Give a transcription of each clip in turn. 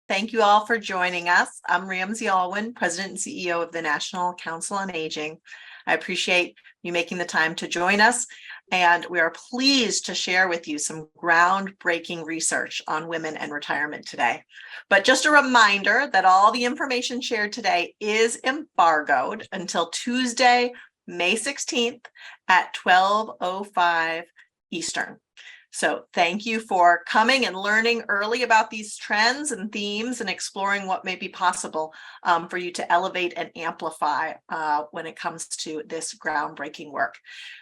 Thank you all for joining us. I'm Ramsey Alwin, President and CEO of the National Council on Aging. I appreciate you making the time to join us, and we are pleased to share with you some groundbreaking research on women and retirement today. But just a reminder that all the information shared today is embargoed until Tuesday, May 16th at 12:05 Eastern. So thank you for coming and learning early about these trends and themes and exploring what may be possible for you to elevate and amplify when it comes to this groundbreaking work.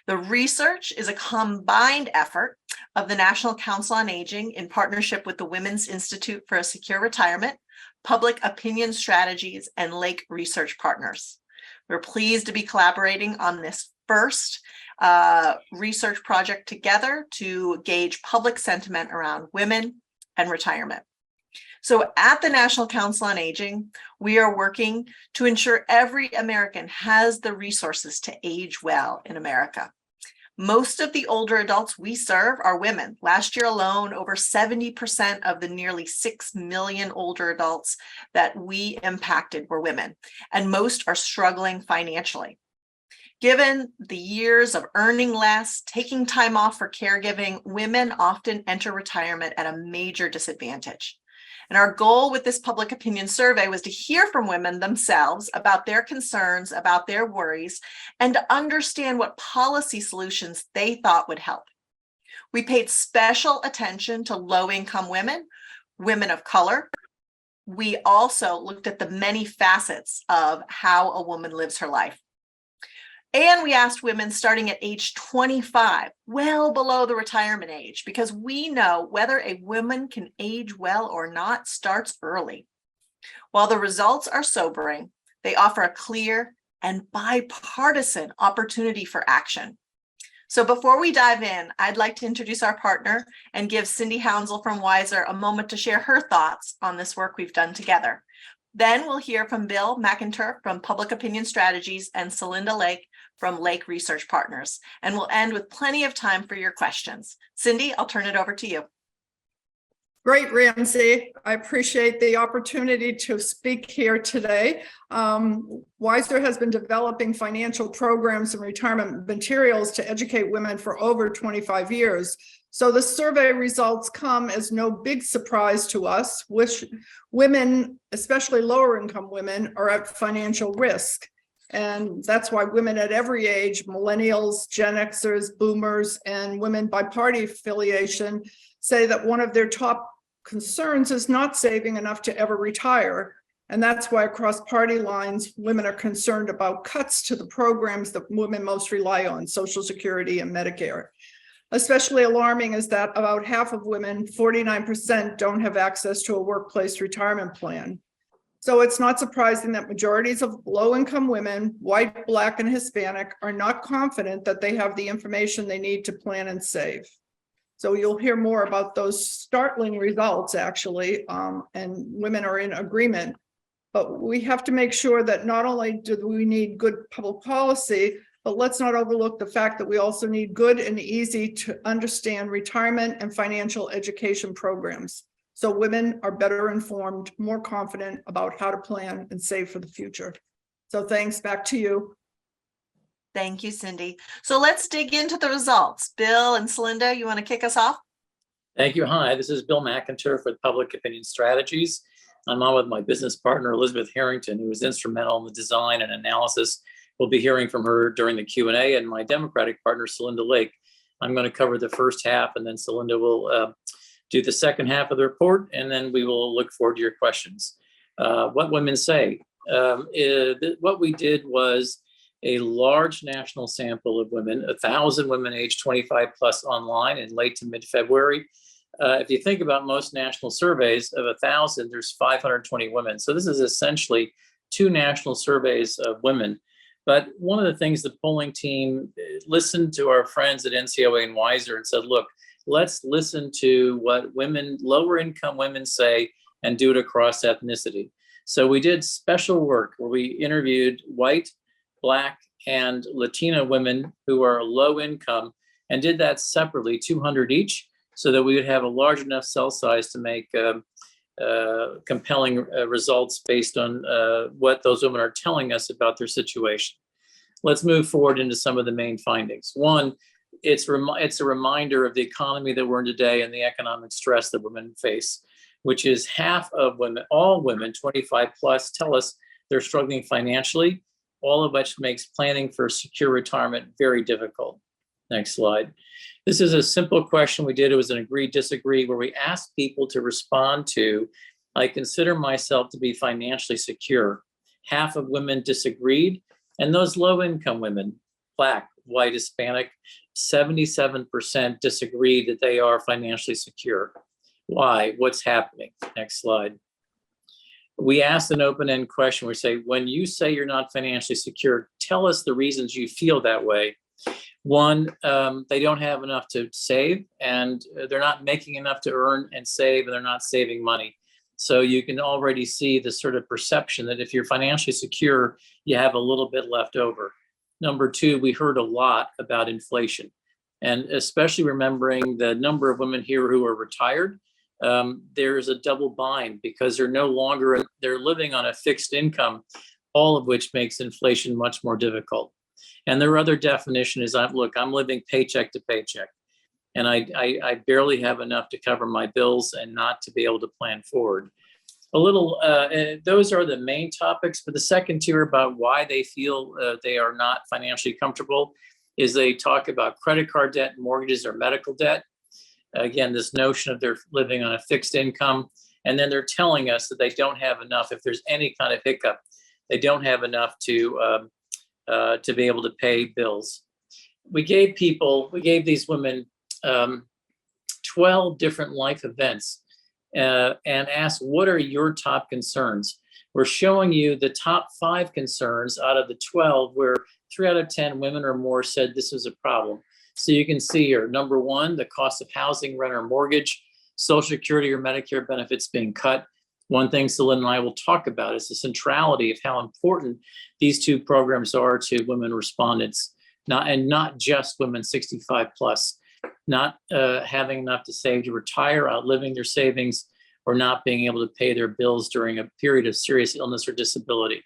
The research is a combined effort of the National Council on Aging in partnership with the Women's Institute for a Secure Retirement, Public Opinion Strategies, and Lake Research Partners. We're pleased to be collaborating on this first research project together to gauge public sentiment around women and retirement. So at the National Council on Aging, we are working to ensure every American has the resources to age well in America. Most of the older adults we serve are women. Last year alone, over 70% of the nearly 6 million older adults that we impacted were women, and most are struggling financially. Given the years of earning less, taking time off for caregiving, women often enter retirement at a major disadvantage. And our goal with this public opinion survey was to hear from women themselves about their concerns, about their worries, and to understand what policy solutions they thought would help. We paid special attention to low-income women, women of color. We also looked at the many facets of how a woman lives her life. And we asked women starting at age 25, well below the retirement age, because we know whether a woman can age well or not starts early. While the results are sobering, they offer a clear and bipartisan opportunity for action. So before we dive in, I'd like to introduce our partner and give Cindy Hounsel from Wiser a moment to share her thoughts on this work we've done together. Then we'll hear from Bill McInturff from Public Opinion Strategies and Celinda Lake from Lake Research Partners. And we'll end with plenty of time for your questions. Cindy, I'll turn it over to you. Great, Ramsey. I appreciate the opportunity to speak here today. Wiser has been developing financial programs and retirement materials to educate women for over 25 years. So the survey results come as no big surprise to us, which women, especially lower income women, are at financial risk. And that's why women at every age, millennials, Gen Xers, boomers, and women by party affiliation say that one of their top concerns is not saving enough to ever retire. And that's why across party lines, women are concerned about cuts to the programs that women most rely on, Social Security and Medicare. Especially alarming is that about half of women, 49%, don't have access to a workplace retirement plan. So it's not surprising that majorities of low-income women, white, Black, and Hispanic, are not confident that they have the information they need to plan and save. So you'll hear more about those startling results, actually, and women are in agreement. But we have to make sure that not only do we need good public policy, but let's not overlook the fact that we also need good and easy to understand retirement and financial education programs. So women are better informed, more confident about how to plan and save for the future. So thanks, back to you. Thank you, Cindy. So let's dig into the results. Bill and Celinda, you want to kick us off? Thank you. Hi, this is Bill McInturff with Public Opinion Strategies. I'm on with my business partner, Elizabeth Harrington, who was instrumental in the design and analysis. We'll be hearing from her during the Q&A, and my Democratic partner, Celinda Lake. I'm going to cover the first half, and then Celinda will do the second half of the report, and then we will look forward to your questions. What women say. What we did was a large national sample of women, 1,000 women aged 25 plus online in late to mid-February. If you think about most national surveys, of 1,000, there's 520 women. So this is essentially 2 national surveys of women. But one of the things the polling team listened to our friends at NCOA and Wiser and said, look, let's listen to what women, lower income women say and do it across ethnicity. So we did special work where we interviewed white, Black, and Latina women who are low income and did that separately, 200 each, so that we would have a large enough cell size to make compelling results based on what those women are telling us about their situation. Let's move forward into some of the main findings. One, it's a reminder of the economy that we're in today and the economic stress that women face, which is half of women, all women 25 plus, tell us they're struggling financially, all of which makes planning for secure retirement very difficult. Next slide. This is a simple question we did. It was an agree, disagree, where we asked people to respond to, I consider myself to be financially secure. Half of women disagreed, and those low-income women, Black, white, Hispanic, 77% disagreed that they are financially secure. Why? What's happening? Next slide. We asked an open-end question. We say, when you say you're not financially secure, tell us the reasons you feel that way. One, they don't have enough to save, and they're not making enough to earn and save, and they're not saving money. So you can already see the sort of perception that if you're financially secure, you have a little bit left over. Number two, we heard a lot about inflation, and especially remembering the number of women here who are retired. There's a double bind because they're living on a fixed income, all of which makes inflation much more difficult. And their other definition is, I'm living paycheck to paycheck, and I barely have enough to cover my bills and not to be able to plan forward. Those are the main topics. But the second tier about why they feel they are not financially comfortable is they talk about credit card debt, mortgages, or medical debt. Again, this notion of they're living on a fixed income, and then they're telling us that they don't have enough. If there's any kind of hiccup, they don't have enough to be able to pay bills. We gave these women 12 different life events and asked, what are your top concerns? We're showing you the top 5 concerns out of the 12, where 3 out of 10 women or more said this was a problem. So you can see here, number 1, the cost of housing, rent, or mortgage, Social Security or Medicare benefits being cut. One thing Celine and I will talk about is the centrality of how important these two programs are to women respondents, not just women 65 plus, not having enough to save to retire, outliving their savings, or not being able to pay their bills during a period of serious illness or disability.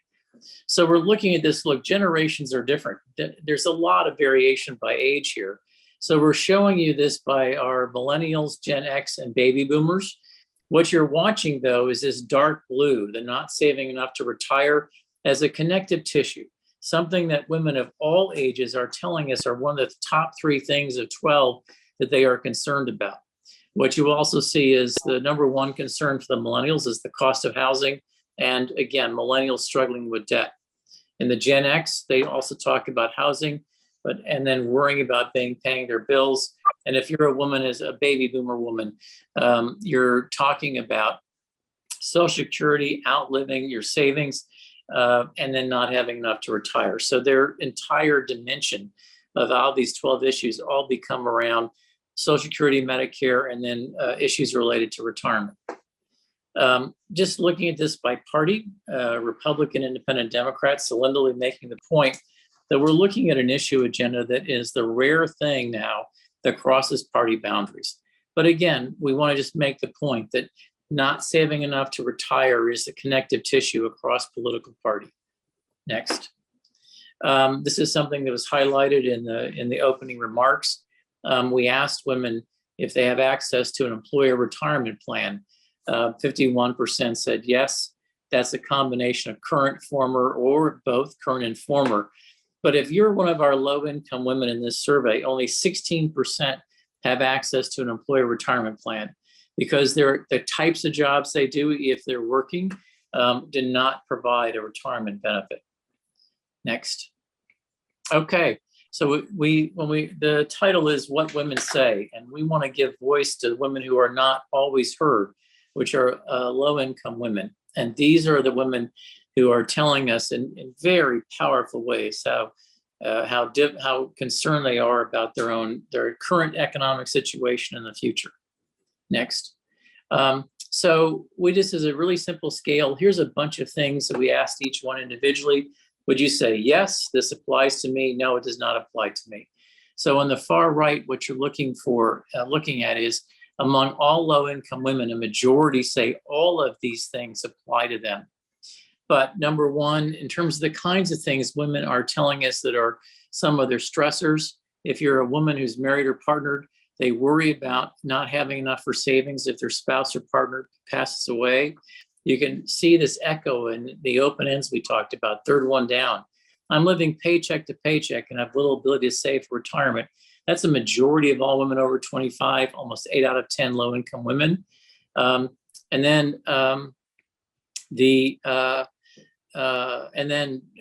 So we're looking at this, look, generations are different. There's a lot of variation by age here. So we're showing you this by our millennials, Gen X, and baby boomers. What you're watching, though, is this dark blue, the not saving enough to retire, as a connective tissue, something that women of all ages are telling us are one of the top 3 things of 12 that they are concerned about. What you also see is the number 1 concern for the millennials is the cost of housing. And again, millennials struggling with debt. In the Gen X, they also talk about housing, and then worrying about paying their bills. And if you're a woman, as a baby boomer woman, you're talking about Social Security, outliving your savings, and then not having enough to retire. So their entire dimension of all these 12 issues all become around Social Security, Medicare, and then issues related to retirement. Just looking at this by party, Republican, Independent, Democrats, Celine making the point that we're looking at an issue agenda that is the rare thing now that crosses party boundaries. But again, we want to just make the point that not saving enough to retire is the connective tissue across political party. Next. This is something that was highlighted in the opening remarks. We asked women if they have access to an employer retirement plan. 51% said yes. That's a combination of current, former, or both current and former. But if you're one of our low-income women in this survey, only 16% have access to an employer retirement plan, because the types of jobs they do, if they're working, do not provide a retirement benefit. Next. Okay, so the title is What Women Say, and we want to give voice to women who are not always heard, which are low-income women. And these are the women who are telling us in very powerful ways how concerned they are about their current economic situation in the future. Next. So this is a really simple scale. Here's a bunch of things that we asked each one individually. Would you say, yes, this applies to me? No, it does not apply to me. So on the far right, what you're looking at is Among all low-income women, a majority say all of these things apply to them. But number one, in terms of the kinds of things women are telling us that are some of their stressors, if you're a woman who's married or partnered, they worry about not having enough for savings if their spouse or partner passes away. You can see this echo in the open ends we talked about, third one down. I'm living paycheck to paycheck and have little ability to save for retirement. That's a majority of all women over 25, almost 8 out of 10 low-income women. And then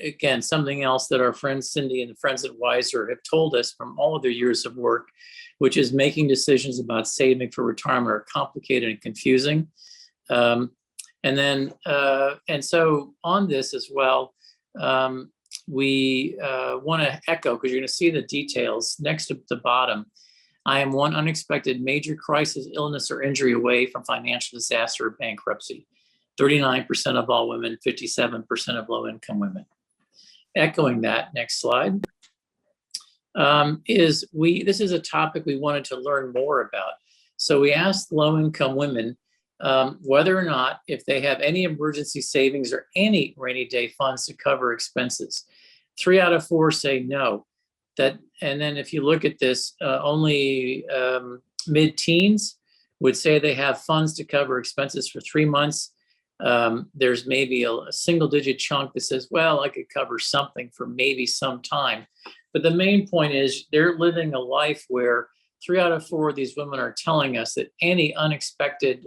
again, something else that our friend Cindy and the friends at Wiser have told us from all of their years of work, which is making decisions about saving for retirement are complicated and confusing. And so on this as well, we want to echo, because you're going to see the details next to the bottom. I am one unexpected major crisis, illness, or injury away from financial disaster or bankruptcy. 39% of all women, 57% of low-income women. Echoing that, next slide, this is a topic we wanted to learn more about. So we asked low-income women whether or not, if they have any emergency savings or any rainy day funds to cover expenses. 3 out of 4 say no. And then if you look at this, only mid-teens would say they have funds to cover expenses for 3 months. There's maybe a single-digit chunk that says, well, I could cover something for maybe some time. But the main point is they're living a life where 3 out of 4 of these women are telling us that any unexpected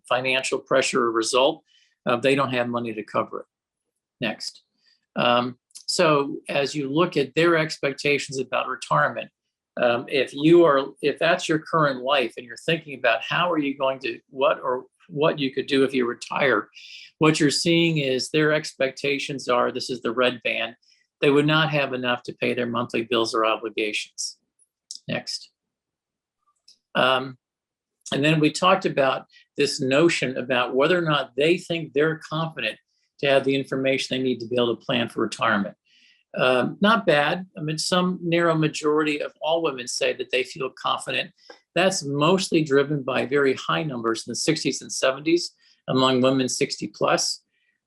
financial pressure or result, they don't have money to cover it. Next. So as you look at their expectations about retirement, if that's your current life and you're thinking about how are you going to, what you could do if you retire, what you're seeing is their expectations are, this is the red band, they would not have enough to pay their monthly bills or obligations. Next. And then we talked about this notion about whether or not they think they're confident to have the information they need to be able to plan for retirement. Not bad. I mean, some narrow majority of all women say that they feel confident. That's mostly driven by very high numbers in the 60s and 70s among women 60 plus.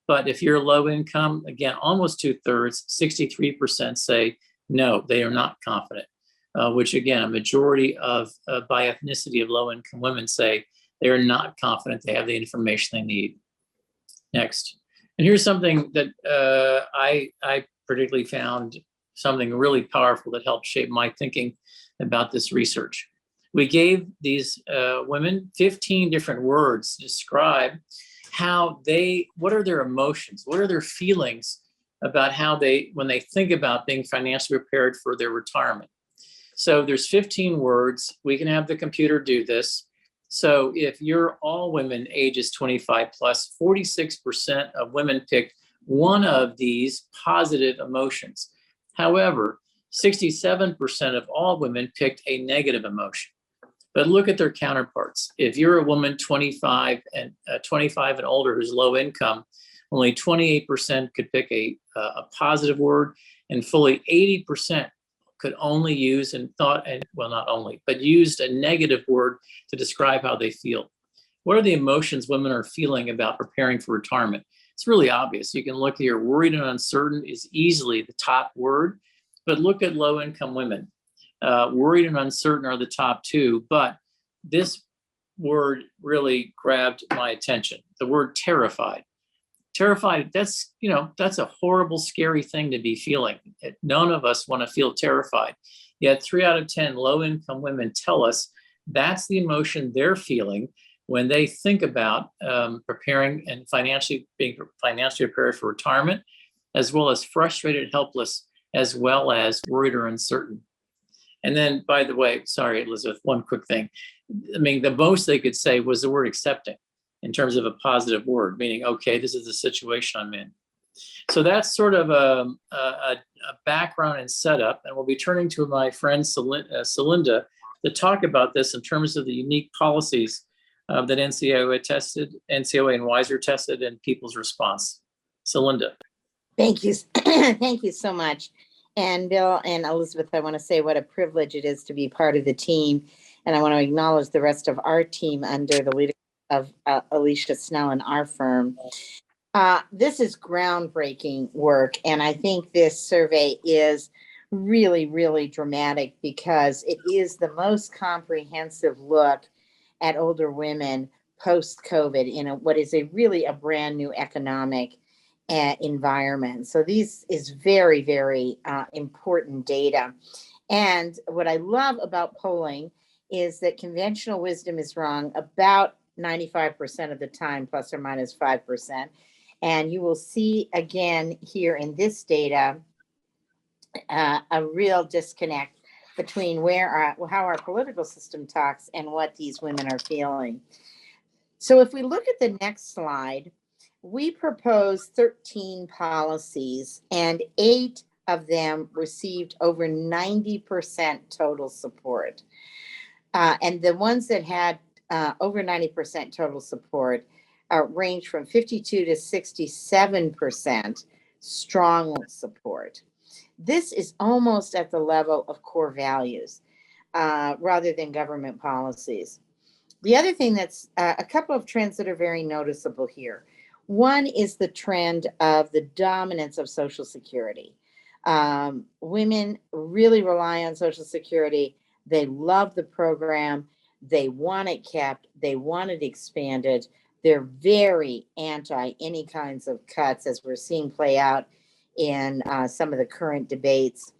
But if you're low income, again, almost 2/3, 63% say no, they are not confident, which again, a majority of by ethnicity of low income women say they are not confident they have the information they need. Next. And here's something that I particularly found something really powerful that helped shape my thinking about this research. We gave these women 15 different words to describe what are their emotions, what are their feelings about how when they think about being financially prepared for their retirement. So there's 15 words. We can have the computer do this. So if you're all women ages 25 plus, 46% of women picked one of these positive emotions. However, 67% of all women picked a negative emotion. But look at their counterparts. If you're a woman 25 and older who's low income, only 28% could pick a positive word, and fully 80% could only use used a negative word to describe how they feel. What are the emotions women are feeling about preparing for retirement? It's really obvious. You can look here, worried and uncertain is easily the top word, but look at low income women. Worried and uncertain are the top 2, but this word really grabbed my attention. The word terrified. Terrified, that's a horrible, scary thing to be feeling. None of us want to feel terrified. Yet 3 out of 10 low-income women tell us that's the emotion they're feeling when they think about preparing and being financially prepared for retirement, as well as frustrated, helpless, as well as worried or uncertain. And then, by the way, sorry, Elizabeth, one quick thing. I mean, the most they could say was the word accepting in terms of a positive word, meaning, okay, this is the situation I'm in. So that's sort of a background and setup. And we'll be turning to my friend Celinda to talk about this in terms of the unique policies that NCOA and Wiser tested and people's response. Celinda. Thank you. Thank you so much. And Bill and Elizabeth, I want to say what a privilege it is to be part of the team And I want to acknowledge the rest of our team under the leadership of Alicia Snell and our firm. This is groundbreaking work, and I think this survey is really, really dramatic because it is the most comprehensive look at older women post-COVID in what is really a brand new economic environment. So this is very, very important data. And what I love about polling is that conventional wisdom is wrong about 95% of the time, plus or minus 5%. And you will see again here in this data a real disconnect between how our political system talks and what these women are feeling. So if we look at the next slide, we propose 13 policies and 8 of them received over 90% total support. And the ones that had over 90% total support range from 52 to 67% strong support. This is almost at the level of core values rather than government policies. The other thing that's a couple of trends that are very noticeable here. One is the trend of the dominance of Social Security. Women really rely on Social Security. They love the program. They want it kept. They want it expanded. They're very anti any kinds of cuts, as we're seeing play out in some of the current debates.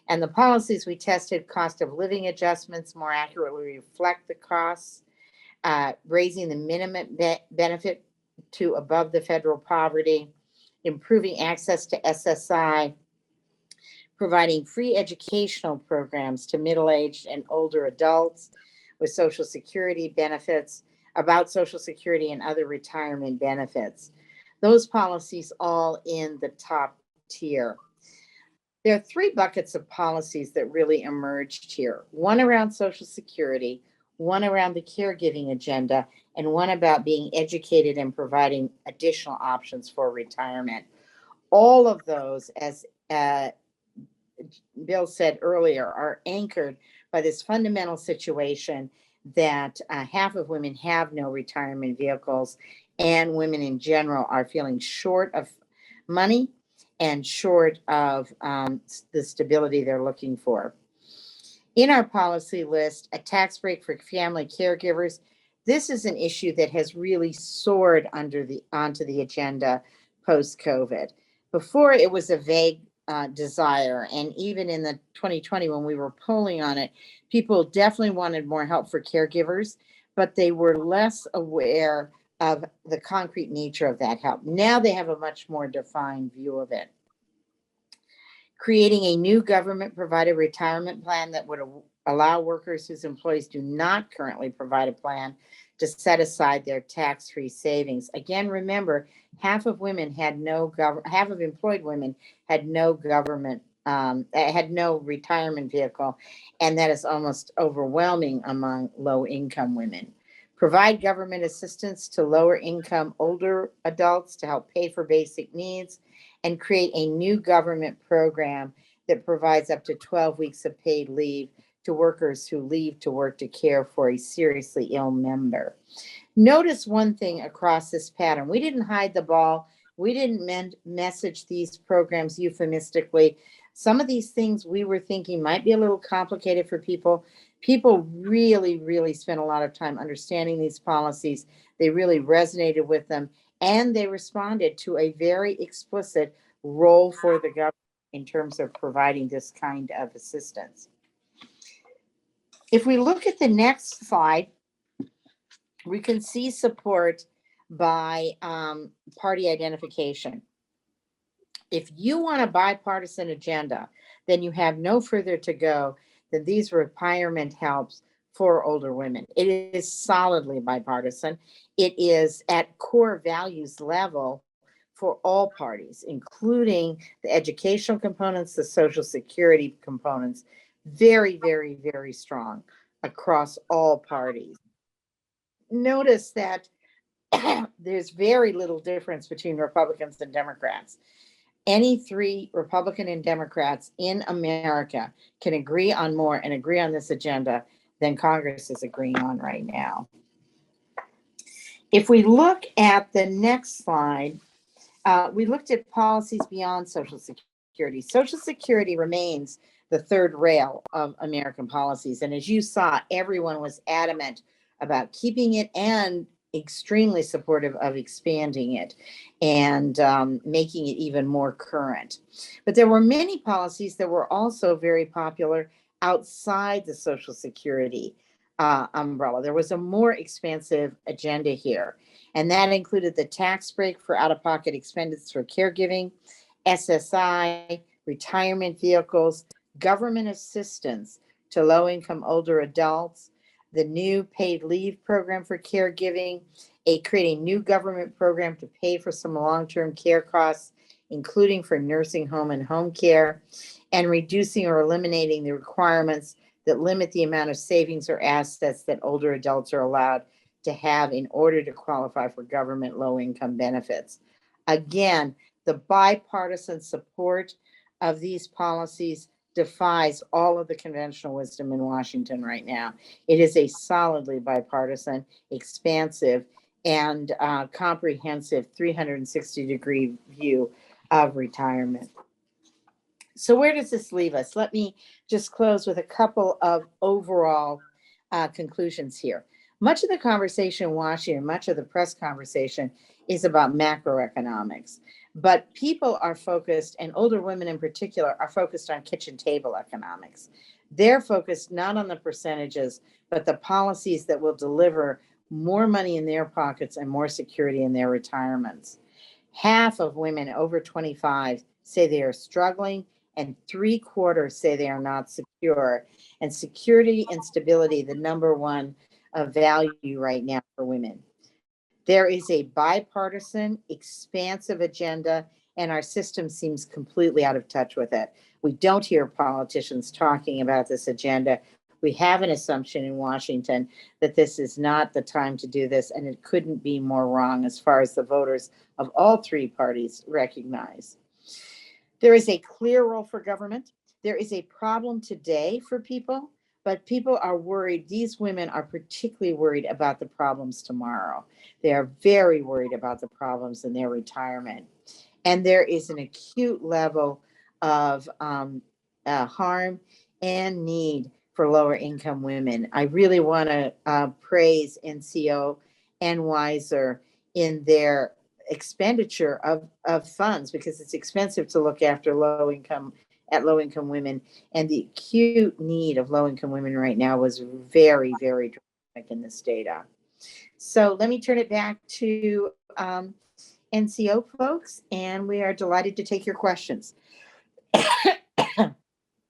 And the policies we tested, cost of living adjustments more accurately reflect the costs, raising the minimum benefit to above the federal poverty, improving access to SSI, providing free educational programs to middle-aged and older adults with Social Security benefits, about Social Security and other retirement benefits. Those policies all in the top tier. There are 3 buckets of policies that really emerged here. One around Social Security, one around the caregiving agenda, and one about being educated and providing additional options for retirement. All of those, as Bill said earlier, are anchored by this fundamental situation that half of women have no retirement vehicles, and women in general are feeling short of money and short of the stability they're looking for. In our policy list, a tax break for family caregivers. This is an issue that has really soared onto the agenda post-COVID. Before, it was a vague desire, and even in the 2020 when we were polling on it, people definitely wanted more help for caregivers, but they were less aware of the concrete nature of that help. Now they have a much more defined view of it. Creating a new government-provided retirement plan that would allow workers whose employees do not currently provide a plan to set aside their tax-free savings. Again, remember, half of employed women had no government, had no retirement vehicle, and that is almost overwhelming among low-income women. Provide government assistance to lower-income older adults to help pay for basic needs, and create a new government program that provides up to 12 weeks of paid leave to workers who leave to work to care for a seriously ill member. Notice one thing across this pattern. We didn't hide the ball. We didn't message these programs euphemistically. Some of these things we were thinking might be a little complicated for people. People really, really spent a lot of time understanding these policies. They really resonated with them, and they responded to a very explicit role for the government in terms of providing this kind of assistance. If we look at the next slide, we can see support by party identification. If you want a bipartisan agenda, then you have no further to go than these retirement helps for older women. It is solidly bipartisan. It is at core values level for all parties, including the educational components, the Social Security components. Very, very, very strong across all parties. Notice that there's very little difference between Republicans and Democrats. Any 3 Republican and Democrats in America can agree on more and agree on this agenda than Congress is agreeing on right now. If we look at the next slide, we looked at policies beyond Social Security. Social Security remains the third rail of American policies. And as you saw, everyone was adamant about keeping it and extremely supportive of expanding it and making it even more current. But there were many policies that were also very popular outside the Social Security umbrella. There was a more expansive agenda here, and that included the tax break for out-of-pocket expenses for caregiving, SSI, retirement vehicles, government assistance to low-income older adults, the new paid leave program for caregiving, creating new government program to pay for some long-term care costs, including for nursing home and home care, and reducing or eliminating the requirements that limit the amount of savings or assets that older adults are allowed to have in order to qualify for government low-income benefits. Again, the bipartisan support of these policies defies all of the conventional wisdom in Washington right now. It is a solidly bipartisan, expansive, and comprehensive 360-degree view of retirement. So where does this leave us? Let me just close with a couple of overall conclusions here. Much of the conversation in Washington, much of the press conversation is about macroeconomics, but people are focused, and older women in particular, are focused on kitchen table economics. They're focused not on the percentages, but the policies that will deliver more money in their pockets and more security in their retirements. Half of women over 25 say they are struggling, and 3/4 say they are not secure. And security and stability, the number one value right now for women. There is a bipartisan, expansive agenda, and our system seems completely out of touch with it. We don't hear politicians talking about this agenda. We have an assumption in Washington that this is not the time to do this, and it couldn't be more wrong as far as the voters of all three parties recognize. There is a clear role for government. There is a problem today for people, but people are worried. These women are particularly worried about the problems tomorrow. They are very worried about the problems in their retirement. And there is an acute level of harm and need for lower income women. I really want to praise NCOA and Wiser in their expenditure of funds, because it's expensive to look after low income women, and the acute need of low income women right now was very, very dramatic in this data. So let me turn it back to NCO folks, and we are delighted to take your questions.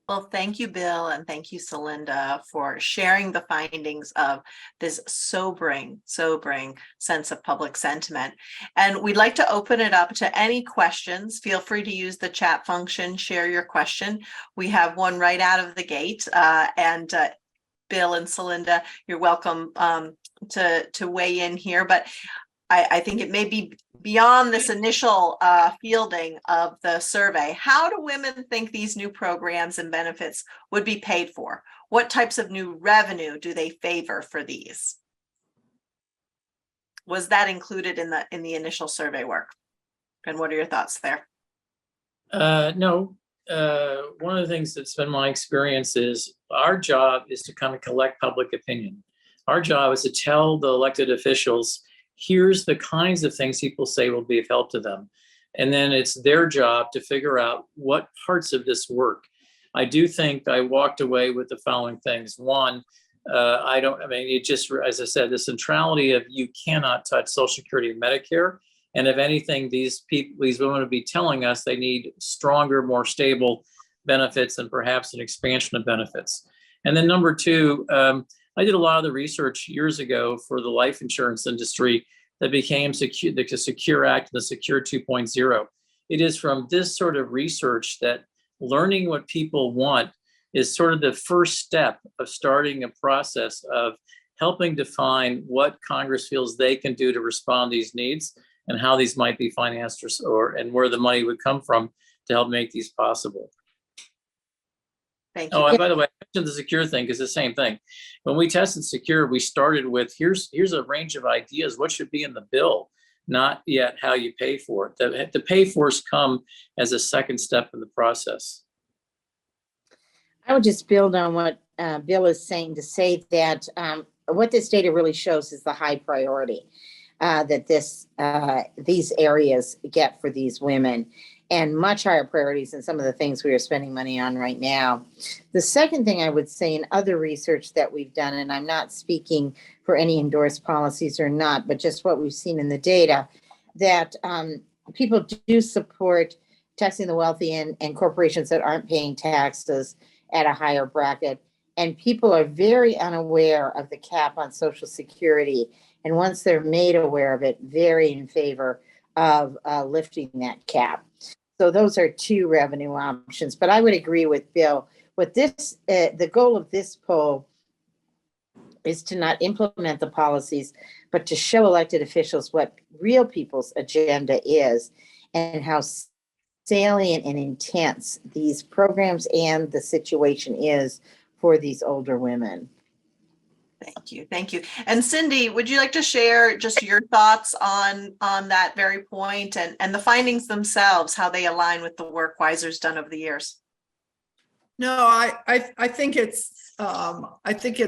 Well, thank you, Bill, and thank you, Celinda, for sharing the findings of this sobering sense of public sentiment. And we'd like to open it up to any questions. Feel free to use the chat function, share your question. We have one right out of the gate, and Bill and Celinda, you're welcome to weigh in here. But I think it may be beyond this initial fielding of the survey. How do women think these new programs and benefits would be paid for? What types of new revenue do they favor for these? Was that included in the initial survey work? And what are your thoughts there? No. One of the things that's been my experience is our job is to kind of collect public opinion. Our job is to tell the elected officials, here's the kinds of things people say will be of help to them. And then it's their job to figure out what parts of this work. I do think I walked away with the following things. One, it just, as I said, the centrality of you cannot touch Social Security and Medicare. And if anything, these women would be telling us they need stronger, more stable benefits and perhaps an expansion of benefits. And then number two, I did a lot of the research years ago for the life insurance industry that became the Secure Act and the Secure 2.0. It is from this sort of research that learning what people want is sort of the first step of starting a process of helping define what Congress feels they can do to respond to these needs and how these might be financed and where the money would come from to help make these possible. Thank you. Oh, and by the way, I mentioned the secure thing because the same thing. When we tested secure, we started with here's a range of ideas. What should be in the bill? Not yet how you pay for it. The pay fors come as a second step in the process. I would just build on what Bill is saying to say that what this data really shows is the high priority that these areas get for these women, and much higher priorities than some of the things we are spending money on right now. The second thing I would say in other research that we've done, and I'm not speaking for any endorsed policies or not, but just what we've seen in the data, that people do support taxing the wealthy and corporations that aren't paying taxes at a higher bracket. And people are very unaware of the cap on Social Security. And once they're made aware of it, very in favor of lifting that cap. So those are two revenue options. But I would agree with Bill. What this, the goal of this poll is to not implement the policies, but to show elected officials what real people's agenda is and how salient and intense these programs and the situation is for these older women. Thank you. Thank you. And Cindy, would you like to share just your thoughts on that very point and the findings themselves, how they align with the work Weiser's done over the years? No, I think it's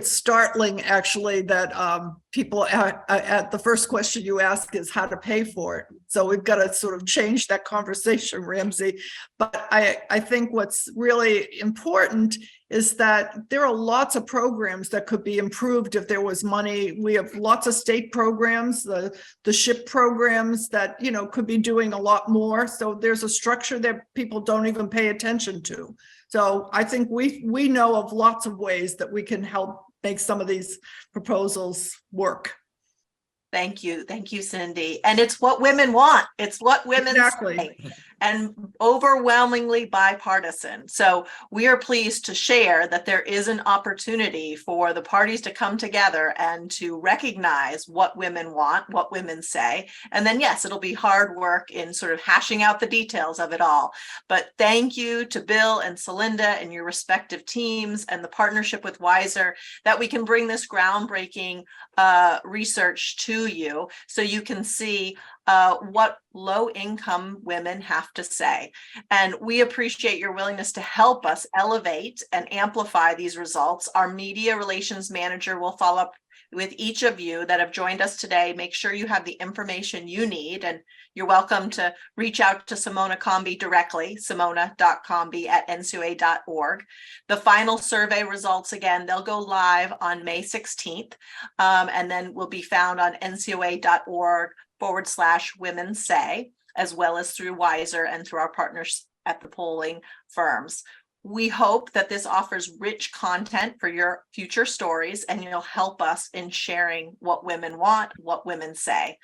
startling actually that people at the first question you ask is how to pay for it. So we've got to sort of change that conversation, Ramsey. But I think what's really important is that there are lots of programs that could be improved if there was money. We have lots of state programs, the SHIP programs that, you know, could be doing a lot more. So there's a structure that people don't even pay attention to. So I think we know of lots of ways that we can help make some of these proposals work. Thank you. Thank you, Cindy. And it's what women want. It's what women say, and overwhelmingly bipartisan. So we are pleased to share that there is an opportunity for the parties to come together and to recognize what women want, what women say. And then, yes, it'll be hard work in sort of hashing out the details of it all. But thank you to Bill and Celinda and your respective teams and the partnership with Weiser that we can bring this groundbreaking research to you so you can see what low-income women have to say. And we appreciate your willingness to help us elevate and amplify these results. Our media relations manager will follow up with each of you that have joined us today. Make sure you have the information you need, and you're welcome to reach out to Simona Comby directly, simona.comby@ncoa.org. The final survey results, again, they'll go live on May 16th, and then will be found on ncoa.org/women say, as well as through Weiser and through our partners at the polling firms. We hope that this offers rich content for your future stories, and you'll help us in sharing what women want, what women say.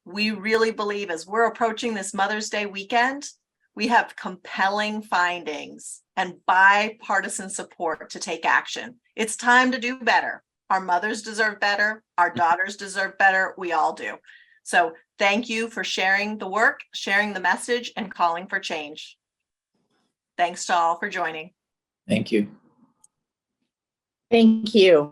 We really believe as we're approaching this Mother's Day weekend, we have compelling findings and bipartisan support to take action. It's time to do better. Our mothers deserve better. Our daughters deserve better. We all do. So thank you for sharing the work, sharing the message, and calling for change. Thanks to all for joining. Thank you. Thank you.